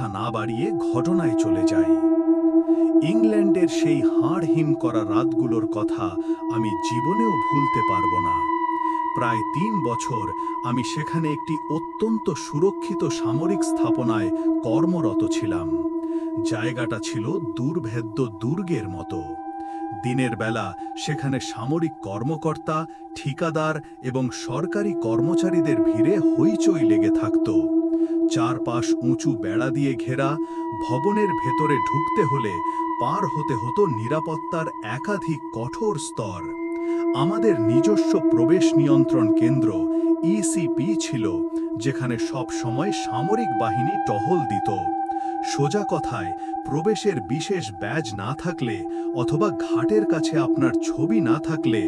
কথা না বাড়িয়ে ঘটনায় চলে যাই। ইংল্যান্ডের সেই হাড়হিম করা রাতগুলোর কথা আমি জীবনেও ভুলতে পারব না। প্রায় ৩ বছর আমি সেখানে একটি অত্যন্ত সুরক্ষিত সামরিক স্থাপনায় কর্মরত ছিলাম। জায়গাটা ছিল দুর্ভেদ্য দুর্গের মতো। দিনের বেলা সেখানে সামরিক কর্মকর্তা, ঠিকাদার এবং সরকারি কর্মচারীদের ভিড়ে হইচই লেগে থাকত। চারপাশ উঁচু বেড়া দিয়ে ঘেরা, ভবনের ভেতরে ঢুকতে হলে পার হতে হতো নিরাপত্তার একাধিক কঠোর স্তর। আমাদের নিজস্ব প্রবেশ নিয়ন্ত্রণ কেন্দ্র ইসিপি ছিল, যেখানে সব সময় সামরিক বাহিনী টহল দিত। সোজা কথায়, প্রবেশের বিশেষ ব্যাজ না থাকলে অথবা ঘাটের কাছে আপনার ছবি না থাকলে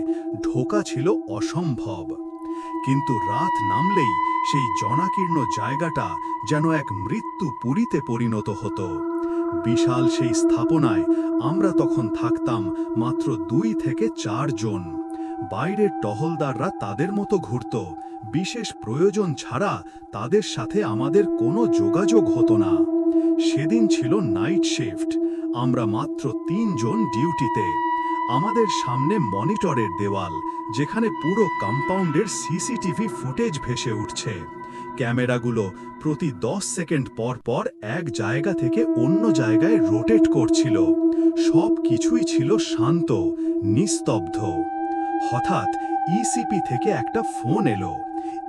ঢোকা ছিল অসম্ভব। কিন্তু রাত নামলেই সেই জনাকীর্ণ জায়গাটা যেন এক মৃত্যুপুরীতে পরিণত হতো। বিশাল সেই স্থাপনায় আমরা তখন থাকতাম মাত্র ২ থেকে ৪ জন। বাইরের টহলদাররা তাদের মতো ঘুরত, বিশেষ প্রয়োজন ছাড়া তাদের সাথে আমাদের কোনো যোগাযোগ হতো না। সেদিন ছিল নাইট শিফট, আমরা মাত্র ৩ জন ডিউটিতে। আমাদের সামনে মনিটরের দেওয়াল, যেখানে পুরো কম্পাউন্ডের সিসিটিভি ফুটেজ ভেসে উঠছে। ক্যামেরাগুলো প্রতি ১০ সেকেন্ড পর পর এক জায়গা থেকে অন্য জায়গায় রোটেট করছিল। সব কিছুই ছিল শান্ত, নিস্তব্ধ। হঠাৎ ইসিপি থেকে একটা ফোন এলো।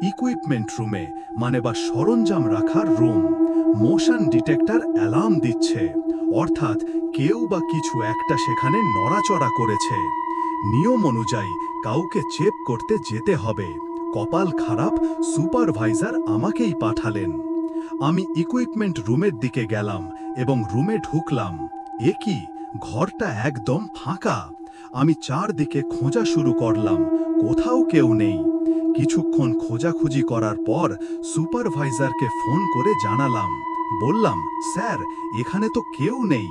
ইকুইপমেন্ট রুমে, মানে বা সরঞ্জাম রাখার রুম। মোশন ডিটেক্টর অ্যালার্ম দিচ্ছে, অর্থাৎ কেউ বা কিছু একটা সেখানে নড়াচড়া করেছে। নিয়ম অনুযায়ী কাউকে চেক করতে যেতে হবে। কপাল খারাপ, সুপারভাইজার আমাকেই পাঠালেন। আমি ইকুইপমেন্ট রুমের দিকে গেলাম এবং রুমে ঢুকলাম। এ কি, ঘরটা একদম ফাঁকা। আমি চারদিকে খোঁজা শুরু করলাম, কোথাও কেউ নেই। কিছুক্ষণ খোঁজাখুঁজি করার পর সুপারভাইজারকে ফোন করে জানালাম। বললাম, স্যার, এখানে তো কেউ নেই।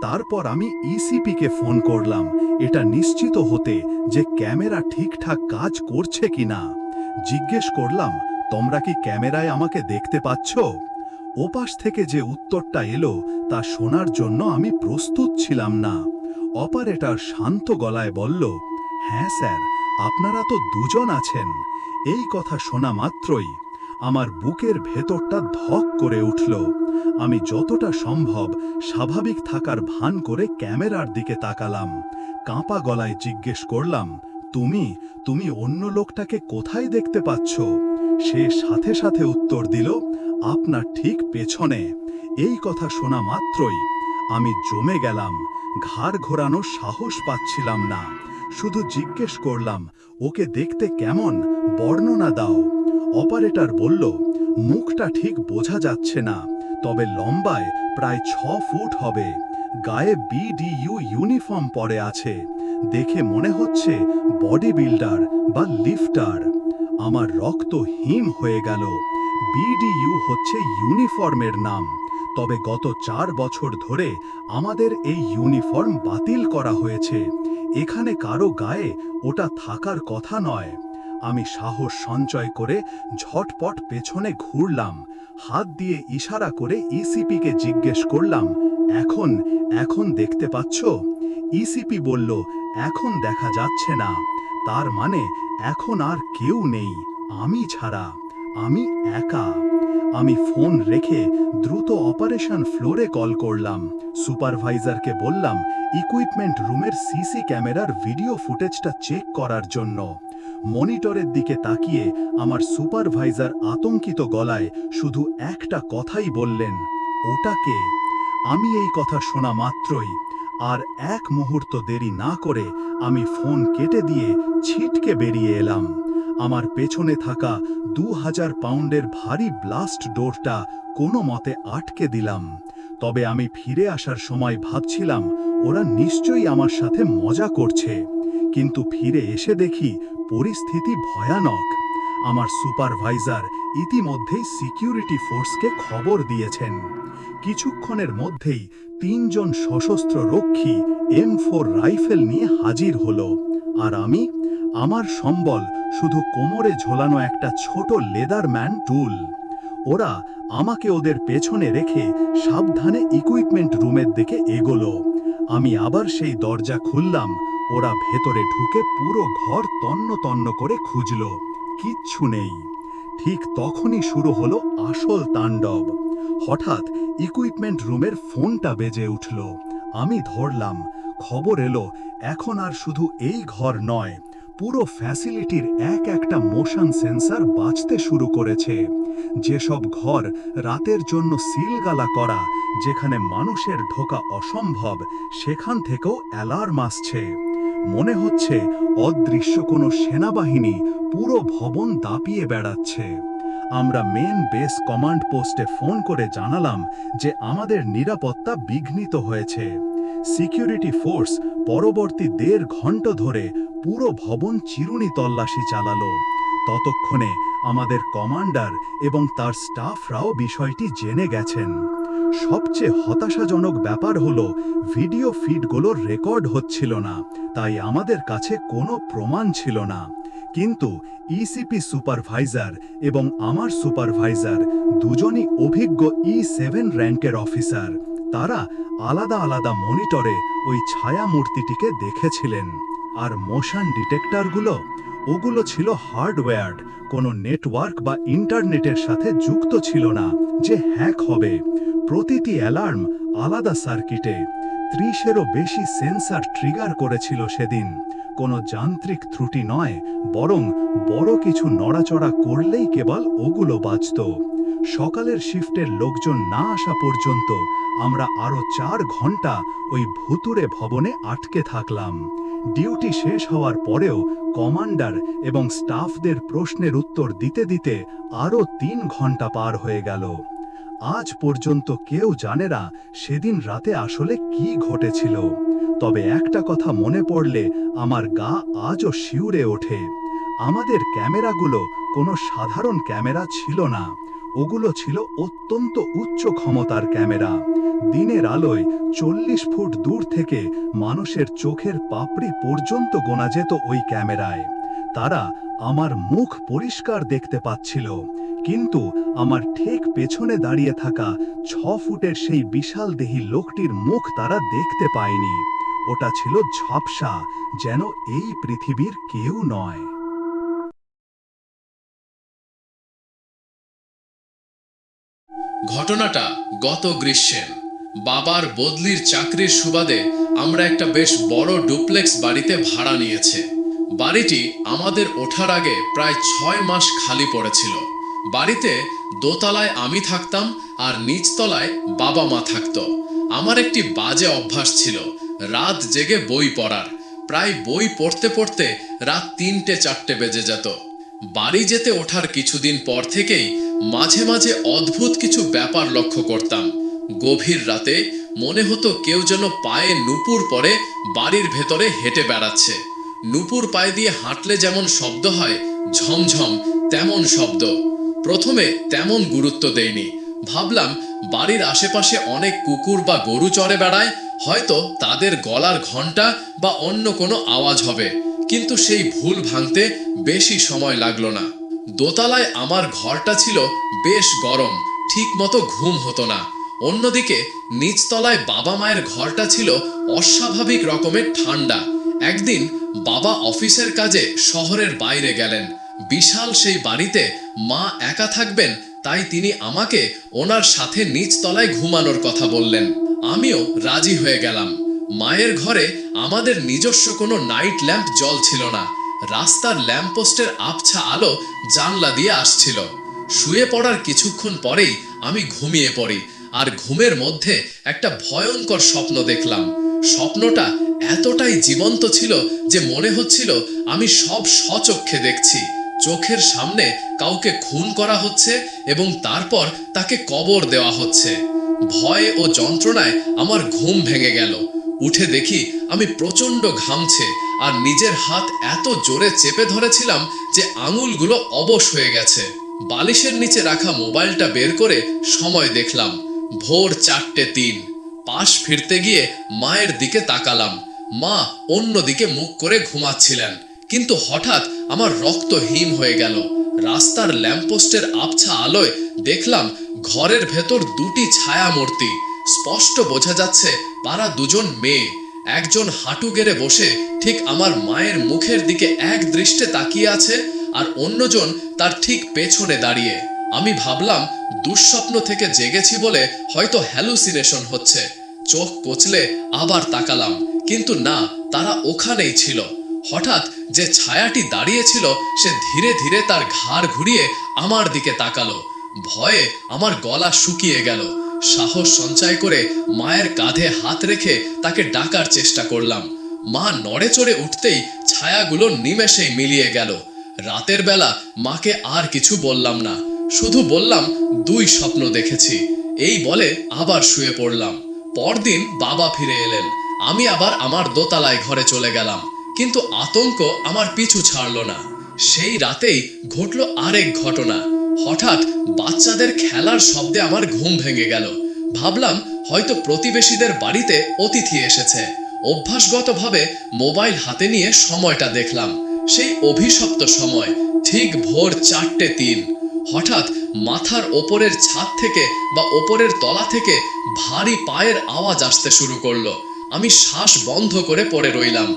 তারপর আমি ইসিপিকে ফোন করলাম, এটা নিশ্চিত হতে যে ক্যামেরা ঠিকঠাক কাজ করছে কিনা। জিজ্ঞেস করলাম, তোমরা কি ক্যামেরায় আমাকে দেখতে পাচ্ছ? ওপাশ থেকে যে উত্তরটা এলো তা শোনার জন্য আমি প্রস্তুত ছিলাম না। অপারেটর শান্ত গলায় বলল, হ্যাঁ স্যার, আপনারা তো ২ জন আছেন। এই কথা শোনা মাত্রই আমার বুকের ভেতরটা ধক করে উঠল। আমি যতটা সম্ভব স্বাভাবিক থাকার ভান করে ক্যামেরার দিকে তাকালাম। কাঁপা গলায় জিজ্ঞেস করলাম, তুমি অন্য লোকটাকে কোথায় দেখতে পাচ্ছ? সে সাথে সাথে উত্তর দিল, আপনার ঠিক পেছনে। এই কথা শোনা মাত্রই আমি জমে গেলাম। ঘাড় ঘোরানোর সাহস পাচ্ছিলাম না। শুধু জিজ্ঞেস করলাম, ওকে দেখতে কেমন, বর্ণনা দাও। অপারেটর বলল, মুখটা ঠিক বোঝা যাচ্ছে না, তবে লম্বায় প্রায় ৬ ফুট হবে। গায়ে বিডিইউ ইউনিফর্ম পরে আছে। দেখে মনে হচ্ছে বডি বিল্ডার বা লিফটার। আমার রক্ত হিম হয়ে গেল। বিডিইউ হচ্ছে ইউনিফর্মের নাম, তবে গত ৪ বছর ধরে আমাদের এই ইউনিফর্ম বাতিল করা হয়েছে। এখানে কারো গায়ে ওটা থাকার কথা নয়। আমি সাহস সঞ্চয় করে ঝটপট পেছনে ঘুরলাম। হাত দিয়ে ইশারা করে ইসিপিকে জিজ্ঞেস করলাম, এখন দেখতে পাচ্ছ? ইসিপি বলল, এখন দেখা যাচ্ছে না। তার মানে এখন আর কেউ নেই, আমি ছাড়া। আমি একা। আমি ফোন রেখে দ্রুত অপারেশন ফ্লোরে কল করলাম। সুপারভাইজারকে বললাম ইকুইপমেন্ট রুমের সিসি ক্যামেরার ভিডিও ফুটেজটা চেক করার জন্য। মনিটরের দিকে তাকিয়ে আমার সুপারভাইজার আতঙ্কিত গলায় শুধু একটা কথাই বললেন, ওটা কে? আমি এই কথা শোনা মাত্রই আর এক মুহূর্ত দেরি না করে আমি ফোন কেটে দিয়ে ছিটকে বেরিয়ে এলাম। আমার পেছনে থাকা ২০০০ পাউন্ডের ভারী ব্লাস্ট ডোরটা কোনো মতে আটকে দিলাম। তবে আমি ফিরে আসার সময় ভাবছিলাম, ওরা নিশ্চয়ই আমার সাথে মজা করছে। কিন্তু ফিরে এসে দেখি পরিস্থিতি ভয়ানক। আমার সুপারভাইজার ইতিমধ্যেই সিকিউরিটি ফোর্সকে খবর দিয়েছেন। কিছুক্ষণের মধ্যেই ৩ জন সশস্ত্র রক্ষী M4 রাইফেল নিয়ে হাজির হলো। আর আমার সম্বল শুধু কোমরে ঝোলানো একটা ছোট লেদারম্যান টুল। ওরা আমাকে ওদের পেছনে রেখে সাবধানে ইকুইপমেন্ট রুমের দিকে এগোলো। আমি আবার সেই দরজা খুললাম। ওরা ভেতরে ঢুকে পুরো ঘর তন্ন তন্ন করে খুঁজল, কিচ্ছু নেই। ঠিক তখনই শুরু হলো আসল তাণ্ডব। হঠাৎ ইকুইপমেন্ট রুমের ফোনটা বেজে উঠল। আমি ধরলাম। খবর এলো এখন আর শুধু এই ঘর নয়, পুরো ফ্যাসিলিটির একটা মোশন সেন্সর বাজতে শুরু করেছে। যেসব ঘর রাতের জন্য সিলগালা করা, যেখানে মানুষের ঢোকা অসম্ভব, সেখান থেকেও অ্যালার্ম আসছে। মনে হচ্ছে অদৃশ্য কোনো সেনাবাহিনী পুরো ভবন দাপিয়ে বেড়াচ্ছে। আমরা মেন বেস কমান্ড পোস্টে ফোন করে জানালাম যে আমাদের নিরাপত্তা বিঘ্নিত হয়েছে। সিকিউরিটি ফোর্স পরবর্তী 1.5 ঘন্টা ধরে পুরো ভবন চিরুনি তল্লাশি চালালো। ততক্ষণে আমাদের কমান্ডার এবং তার স্টাফরাও বিষয়টি জেনে গেছেন। সবচেয়ে হতাশাজনক ব্যাপার হলো ভিডিও ফিডগুলোর রেকর্ড হচ্ছিল না, তাই আমাদের কাছে কোনো প্রমাণ ছিল না। কিন্তু ইসিপি সুপারভাইজার এবং আমার সুপারভাইজার দুজনই অভিজ্ঞ E7 র্যাঙ্কের অফিসার। তারা আলাদা আলাদা মনিটরে ওই ছায়া মূর্তিটিকে দেখেছিলেন। আর মোশন ডিটেক্টরগুলো, ওগুলো ছিল হার্ডওয়্যার, কোনো নেটওয়ার্ক বা ইন্টারনেটের সাথে যুক্ত ছিল না যে হ্যাক হবে। প্রতিটি অ্যালার্ম আলাদা সার্কিটে। 30-এরও বেশি সেন্সর ট্রিগার করেছিল সেদিন। কোনো যান্ত্রিক ত্রুটি নয়, বরং বড় কিছু নড়াচড়া করলেই কেবল ওগুলো বাজত। সকালের শিফটের লোকজন না আসা পর্যন্ত আমরা আরও 4 ঘন্টা ওই ভুতুড়ে ভবনে আটকে থাকলাম। ডিউটি শেষ হওয়ার পরেও কমান্ডার এবং স্টাফদের প্রশ্নের উত্তর দিতে দিতে আরও 3 ঘন্টা পার হয়ে গেল। আজ পর্যন্ত কেউ জানে না সেদিন রাতে আসলে কি ঘটেছিল। তবে একটা কথা মনে পড়লে আমার গা আজও শিউরে ওঠে। আমাদের ক্যামেরাগুলো কোনো সাধারণ ক্যামেরা ছিল না, ওগুলো ছিল অত্যন্ত উচ্চ ক্ষমতার ক্যামেরা। দিনের আলোয় 40 ফুট দূর থেকে মানুষের চোখের পাপড়ি পর্যন্ত গোনা যেত ওই ক্যামেরায়। তারা আমার মুখ পরিষ্কার দেখতে পাচ্ছিল, কিন্তু আমার ঠিক পেছনে দাঁড়িয়ে থাকা 6 ফুটের সেই বিশাল দেহী লোকটির মুখ তারা দেখতে পায়নি। ওটা ছিল ঝাপসা, যেন এই পৃথিবীর কেউ নয়। ঘটনাটা গত গ্রীষ্মের। বাবার বদলির চাকরির সুবাদে আমরা একটা বেশ বড় ডুপ্লেক্স বাড়িতে ভাড়া নিয়েছে। বাড়িটি আমাদের ওঠার আগে প্রায় 6 মাস খালি পড়েছিল। বাড়িতে দোতলায় আমি থাকতাম আর নিচতলায় বাবা মা থাকতো। আমার একটি বাজে অভ্যাস ছিল রাত জেগে বই পড়ার। প্রায় বই পড়তে পড়তে রাত 3টে-4টে বেজে যেত। বাড়ি যেতে ওঠার কিছুদিন পর থেকেই মাঝে মাঝে অদ্ভুত কিছু ব্যাপার লক্ষ্য করতাম। গভীর রাতে মনে হতো কেউ যেন পায়ে নুপুর পরে বাড়ির ভেতরে হেঁটে বেড়াচ্ছে। নুপুর পায়ে দিয়ে হাঁটলে যেমন শব্দ হয় ঝমঝম, তেমন শব্দ। প্রথমে তেমন গুরুত্ব দেইনি, ভাবলাম বাড়ির আশেপাশে অনেক কুকুর বা গরু চড়ে বেড়ায়, হয়তো তাদের গলার ঘন্টা বা অন্য কোনো আওয়াজ হবে। কিন্তু সেই ভুল ভাঙতে বেশি সময় লাগলো না। দোতলায় আমার ঘরটা ছিল বেশ গরম, ঠিক মতো ঘুম হতো না। অন্যদিকে নিচতলায় বাবা মায়ের ঘরটা ছিল অস্বাভাবিক রকমের ঠান্ডা। একদিন বাবা অফিসের কাজে শহরের বাইরে গেলেন। বিশাল সেই বাড়িতে মা একা থাকবেন, তাই তিনি আমাকে ওনার সাথে নিচতলায় ঘুমানোর কথা বললেন। আমিও রাজি হয়ে গেলাম। মায়ের ঘরে আমাদের নিজস্ব কোনো নাইট ল্যাম্প জ্বলছিল না। রাস্তার ল্যাম্পপোস্টের আবছা আলো জানলা দিয়ে আসছিল। শুয়ে পড়ার কিছুক্ষণ পরেই আমি ঘুমিয়ে পড়ি, আর ঘুমের মধ্যে একটা ভয়ঙ্কর স্বপ্ন দেখলাম। স্বপ্নটা এতটাই জীবন্ত ছিল যে মনে হচ্ছিল আমি সব স্বচক্ষে দেখছি। চোখের সামনে কাউকে খুন করা হচ্ছে এবং তারপর তাকে কবর দেওয়া হচ্ছে। ভয় ও যন্ত্রণায় আমার ঘুম ভেঙে গেল। উঠে দেখি আমি প্রচণ্ড ঘামছে, আর নিজের হাত এত জোরে চেপে ধরেছিলাম যে আঙুলগুলো অবশ হয়ে গেছে। বালিশের নিচে রাখা মোবাইলটা বের করে সময় দেখলাম, ভোর 4:03। পাশ ফিরতে গিয়ে মায়ের দিকে তাকালাম। মা অন্যদিকে মুখ করে ঘুমাচ্ছিলেন। কিন্তু হঠাৎ আমার রক্ত হিম হয়ে গেল। রাস্তার ল্যাম্পপোস্টের আবছা আলোয় দেখলাম ঘরের ভেতর দুটি ছায়ামূর্তি স্পষ্ট বোঝা যাচ্ছে তারা দুজন মেয়ে। একজন হাঁটু গেড়ে বসে ঠিক আমার মায়ের মুখের দিকে এক দৃষ্টে তাকিয়ে আছে, আর অন্যজন তার ঠিক পেছনে দাঁড়িয়ে। আমি ভাবলাম দুঃস্বপ্ন থেকে জেগেছি বলে হয়তো হ্যালুসিনেশন হচ্ছে। চোখ কচলে আবার তাকালাম, কিন্তু না, তারা ওখানেই ছিল। হঠাৎ যে ছায়াটি দাঁড়িয়েছিল সে ধীরে ধীরে তার ঘাড় ঘুরিয়ে আমার দিকে তাকালো। ভয়ে আমার গলা শুকিয়ে গেল। সাহস সঞ্চয় করে মায়ের কাঁধে হাত রেখে তাকে ডাকার চেষ্টা করলাম। মা নড়ে চড়ে উঠতেই ছায়াগুলো নিমেষেই মিলিয়ে গেল। রাতের বেলা মাকে আর কিছু বললাম না, শুধু বললাম 2 স্বপ্ন দেখেছি। এই বলে আবার শুয়ে পড়লাম। পরদিন বাবা ফিরে এলেন। আমি আবার আমার দোতলায় ঘরে চলে গেলাম, কিন্তু আতঙ্ক আমার পিছু ছাড়লো না। সেই রাতেই ঘটলো আরেক ঘটনা। হঠাৎ বাচ্চাদের খেলার শব্দে আমার ঘুম ভেঙে গেল। ভাবলাম হয়তো প্রতিবেশীদের বাড়িতে অতিথি এসেছে। অভ্যাসগতভাবে মোবাইল হাতে নিয়ে সময়টা দেখলাম। সেই অভিশপ্ত সময়, ঠিক ভোর 4:03। হঠাৎ মাথার ওপরের ছাদ থেকে বা ওপরের তলা থেকে ভারী পায়ের আওয়াজ আসতে শুরু করলো। আমি শ্বাস বন্ধ করে পড়ে রইলাম।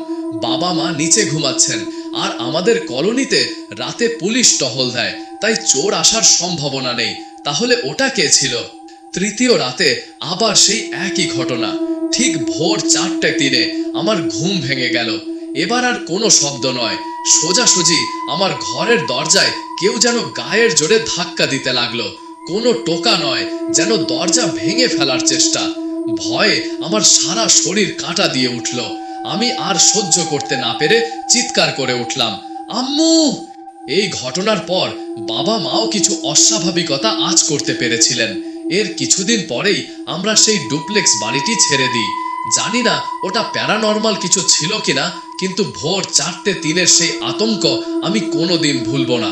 বাবা মা নিচে ঘুমাচ্ছেন, আর আমাদের কলোনিতে রাতে পুলিশ টহল দেয়, তাই চোর আসার সম্ভাবনা নেই। তাহলে ওটা কে ছিল? তৃতীয় রাতে আবার সেই একই ঘটনা। ঠিক ভোর 4:03 আমার ঘুম ভেঙে গেল। এবার আর কোনো শব্দ নয়, সোজাসুজি আমার ঘরের দরজায় কেউ যেন গায়ের জোরে ধাক্কা দিতে লাগলো। কোনো টোকা নয়, যেন দরজা ভেঙে ফেলার চেষ্টা। ভয়ে আমার সারা শরীর কাঁটা দিয়ে উঠল। আমি আর সহ্য করতে না পেরে চিৎকার করে উঠলাম, আম্মু! এই ঘটনার পর বাবা মাও কিছু অস্বাভাবিকতা আঁচ করতে পেরেছিলেন। এর কিছুদিন পরেই আমরা সেই ডুপ্লেক্স বাড়িটি ছেড়ে দিই। জানি না ওটা প্যারানর্মাল কিছু ছিল কিনা, কিন্তু ভোর 4:03 সেই আতঙ্ক আমি কোনোদিন ভুলবো না।